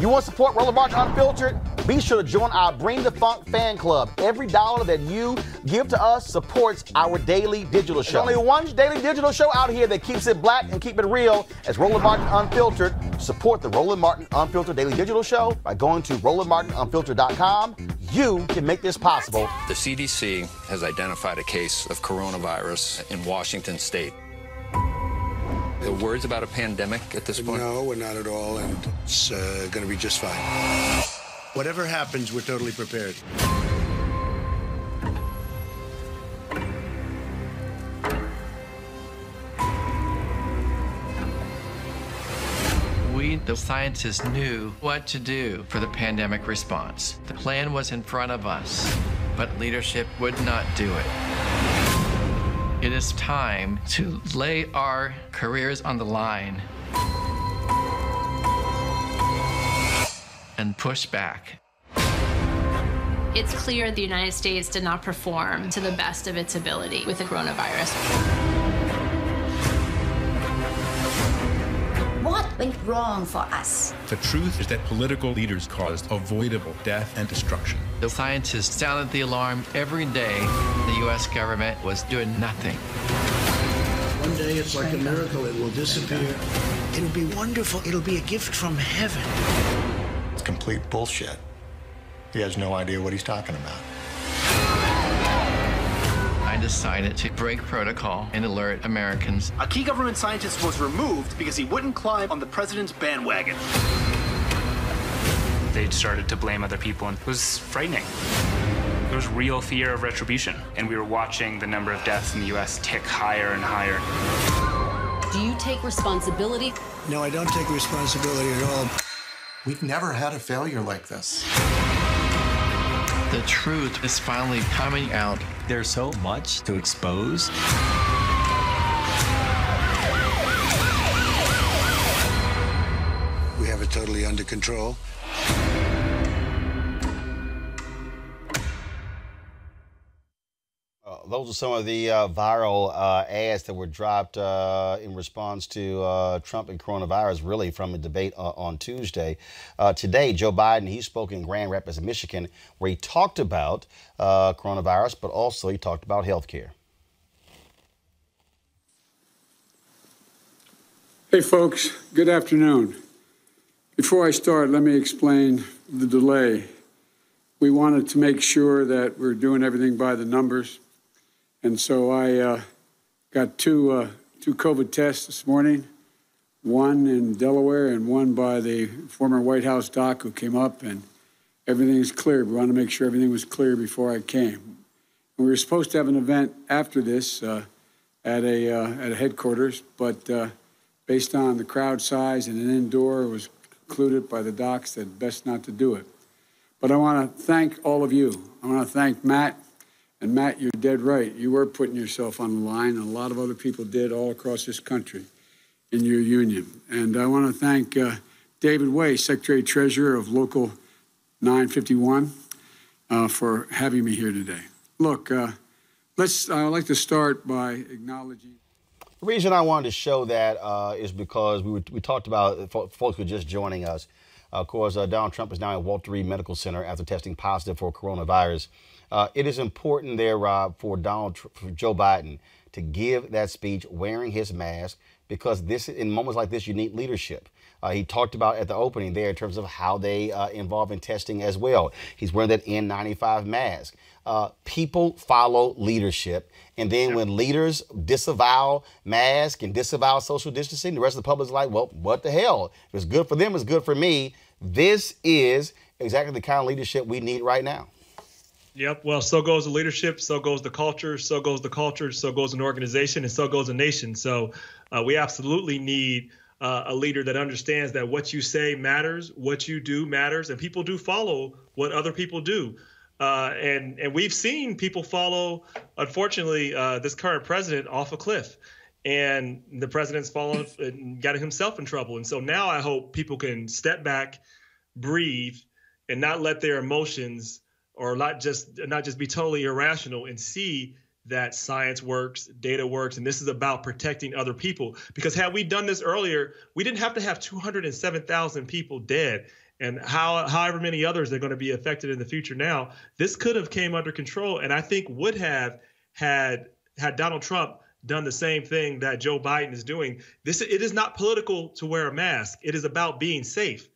You want to support Roland Martin Unfiltered? Be sure to join our Bring the Funk fan club. Every dollar that you give to us supports our daily digital show. There's only one daily digital show out here that keeps it black and keep it real. As Roland Martin Unfiltered. Support the Roland Martin Unfiltered daily digital show by going to RolandMartinUnfiltered.com. You can make this possible. The CDC has identified a case of coronavirus in Washington state. The words about a pandemic at this point? No, we're not at all, and it's going to be just fine. Whatever happens, we're totally prepared. We, the scientists, knew what to do for the pandemic response. The plan was in front of us, but leadership would not do it. It is time to lay our careers on the line and push back. It's clear the United States did not perform to the best of its ability with the coronavirus. What went wrong for us? The truth is that political leaders caused avoidable death and destruction. The scientists sounded the alarm every day. The U.S. government was doing nothing. One day it's like a miracle. It will disappear. It'll be wonderful. It'll be a gift from heaven. It's complete bullshit. He has no idea what he's talking about. I decided to break protocol and alert Americans. A key government scientist was removed because he wouldn't climb on the president's bandwagon. They started to blame other people, and it was frightening. There was real fear of retribution, and we were watching the number of deaths in the U.S. tick higher and higher. Do you take responsibility? No, I don't take responsibility at all. We've never had a failure like this. The truth is finally coming out. There's so much to expose. We have it totally under control. Those are some of the viral ads that were dropped in response to Trump and coronavirus, really from a debate on Tuesday. Today, Joe Biden, he spoke in Grand Rapids, Michigan, where he talked about coronavirus, but also he talked about health care. Hey, folks. Good afternoon. Before I start, let me explain the delay. We wanted to make sure that we're doing everything by the numbers. And so I got two COVID tests this morning, one in Delaware and one by the former White House doc who came up, and everything is clear. We wanted to make sure everything was clear before I came. And we were supposed to have an event after this at a headquarters, but based on the crowd size and an indoor, it was concluded by the docs that best not to do it. But I want to thank all of you. I want to thank Matt. And Matt, you're dead right. You were putting yourself on the line, and a lot of other people did all across this country in your union. And I want to thank David Way, Secretary-Treasurer of Local 951, for having me here today. Look, I'd like to start by acknowledging. The reason I wanted to show that is because we talked about folks who are just joining us. Of course, Donald Trump is now at Walter Reed Medical Center after testing positive for coronavirus. It is important there, Rob, for Joe Biden to give that speech wearing his mask, because in moments like this, you need leadership. He talked about at the opening there in terms of how they involve in testing as well. He's wearing that N95 mask. People follow leadership. And then when leaders disavow masks and disavow social distancing, the rest of the public is like, well, what the hell? If it's good for them, it's good for me. This is exactly the kind of leadership we need right now. Yep. Well, so goes the leadership, so goes the culture, so goes an organization, and so goes a nation. So we absolutely need a leader that understands that what you say matters, what you do matters, and people do follow what other people do. And we've seen people follow, unfortunately, this current president off a cliff. And the president's fallen and got himself in trouble. And so now I hope people can step back, breathe, and not let their emotions or not just be totally irrational, and see that science works, data works, and this is about protecting other people. Because had we done this earlier, we didn't have to have 207,000 people dead. and however many others are going to be affected in the future now, this could have came under control, and I think would have had Donald Trump done the same thing that Joe Biden is doing. It is not political to wear a mask. It is about being safe.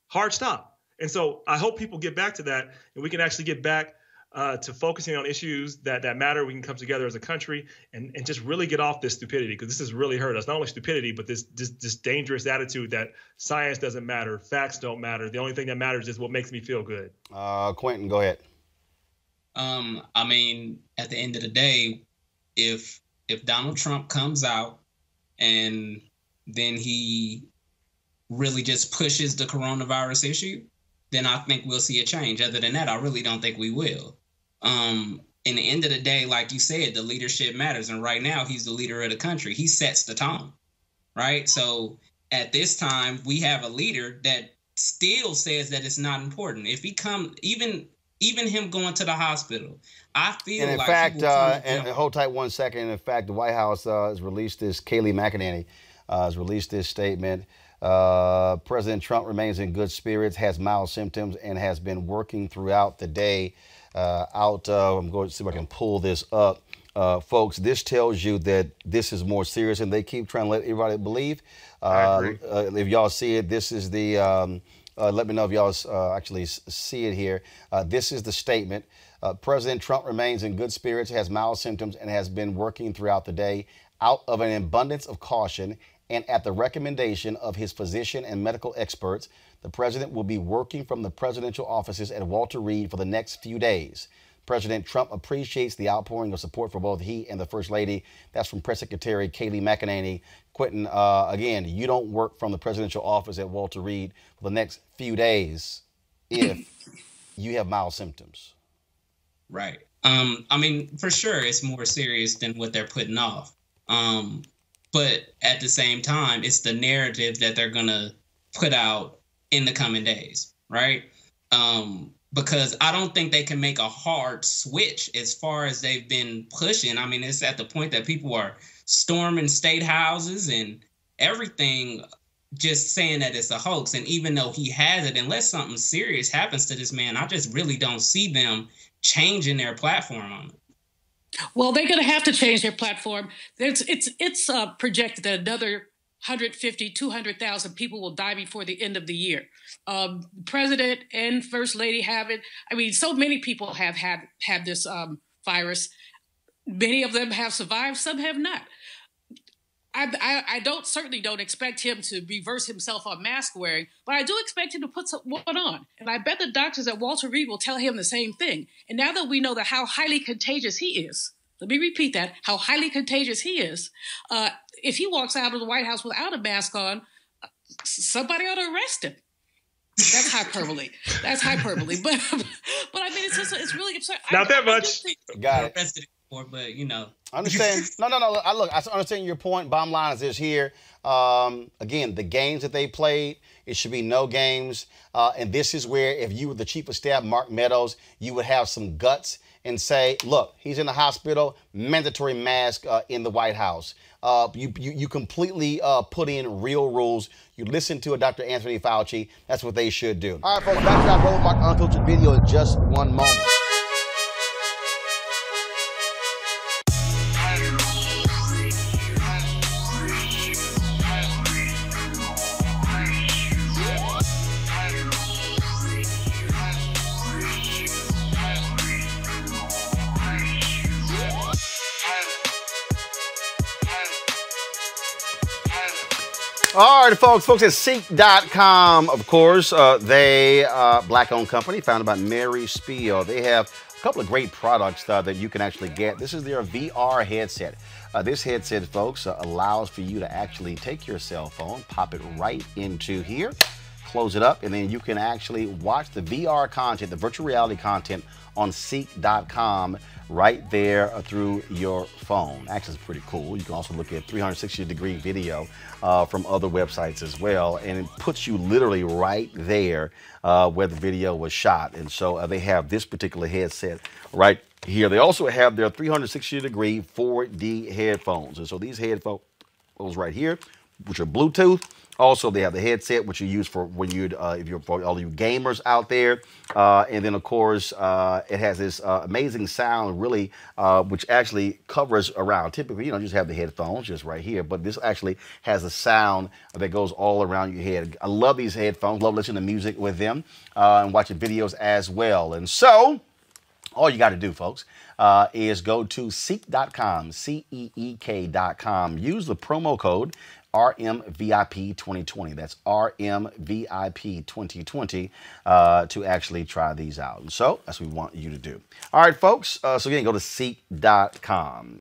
Hard stop. And so I hope people get back to that, and we can actually get back to focusing on issues that matter. We can come together as a country and just really get off this stupidity, because this has really hurt us. Not only stupidity, but this dangerous attitude that science doesn't matter, facts don't matter. The only thing that matters is what makes me feel good. Quentin, go ahead. I mean, at the end of the day, if Donald Trump comes out and then he really just pushes the coronavirus issue, then I think we'll see a change. Other than that, I really don't think we will. In the end of the day, like you said, the leadership matters. And right now, he's the leader of the country. He sets the tone, right? So at this time, we have a leader that still says that it's not important. If he come, even him going to the hospital, I feel and in like fact, and hold tight 1 second. In fact, the White House has released this. Kayleigh McEnany has released this statement. President Trump remains in good spirits, has mild symptoms, and has been working throughout the day. I'm going to see if I can pull this up. Folks, this tells you that this is more serious, and they keep trying to let everybody believe. If y'all see it, this is the, let me know if y'all actually see it here. This is the statement. President Trump remains in good spirits, has mild symptoms, and has been working throughout the day out of an abundance of caution. And at the recommendation of his physician and medical experts, the president will be working from the presidential offices at Walter Reed for the next few days. President Trump appreciates the outpouring of support for both he and the First Lady. That's from Press Secretary Kayleigh McEnany. Quentin, again, you don't work from the presidential office at Walter Reed for the next few days if you have mild symptoms. Right. I mean, for sure, it's more serious than what they're putting off. But at the same time, it's the narrative that they're going to put out in the coming days, right? Because I don't think they can make a hard switch as far as they've been pushing. I mean, it's at the point that people are storming state houses and everything, just saying that it's a hoax. And even though he has it, unless something serious happens to this man, I just really don't see them changing their platform on it. Well, they're going to have to change their platform. It's projected that another 150, 200,000 people will die before the end of the year. President and First Lady have it. I mean, so many people have had this virus. Many of them have survived. Some have not. I certainly don't expect him to reverse himself on mask wearing, but I do expect him to put one on. And I bet the doctors at Walter Reed will tell him the same thing. And now that we know that how highly contagious he is, let me repeat that, how highly contagious he is, if he walks out of the White House without a mask on, somebody ought to arrest him. That's hyperbole. That's hyperbole. But I mean, it's really absurd. Not that much. Got it. But, you know. Understand? No. Look, I understand your point. Bottom line is this here. Again, the games that they played, it should be no games. And this is where, if you were the chief of staff, Mark Meadows, you would have some guts and say, look, he's in the hospital, mandatory mask in the White House. You completely put in real rules. You listen to Dr. Anthony Fauci. That's what they should do. All right, folks, back to our Roland Unfiltered video in just one moment. All right, folks at Seek.com, of course, they black-owned company founded by Mary Spiel. They have a couple of great products that you can actually get. This is their VR headset. This headset, folks, allows for you to actually take your cell phone, pop it right into here, close it up, and then you can actually watch the VR content, the virtual reality content on Seek.com right there through your phone. Actually, it's pretty cool. You can also look at 360-degree video from other websites as well, and it puts you literally right there where the video was shot. And so they have this particular headset right here. They also have their 360-degree 4D headphones. And so these headphones right here, which are Bluetooth, Also, they have the headset, which you use for when you if you're for all you gamers out there. And then, of course, it has this amazing sound, really, which actually covers around. Typically, you just have the headphones just right here, but this actually has a sound that goes all around your head. I love these headphones. Love listening to music with them and watching videos as well. And so, all you got to do, folks, is go to seek.com, CEEK.com. Use the promo code RMVIP2020. That's RMVIP2020 to actually try these out. And so that's what we want you to do. All right, folks. So again, go to seek.com.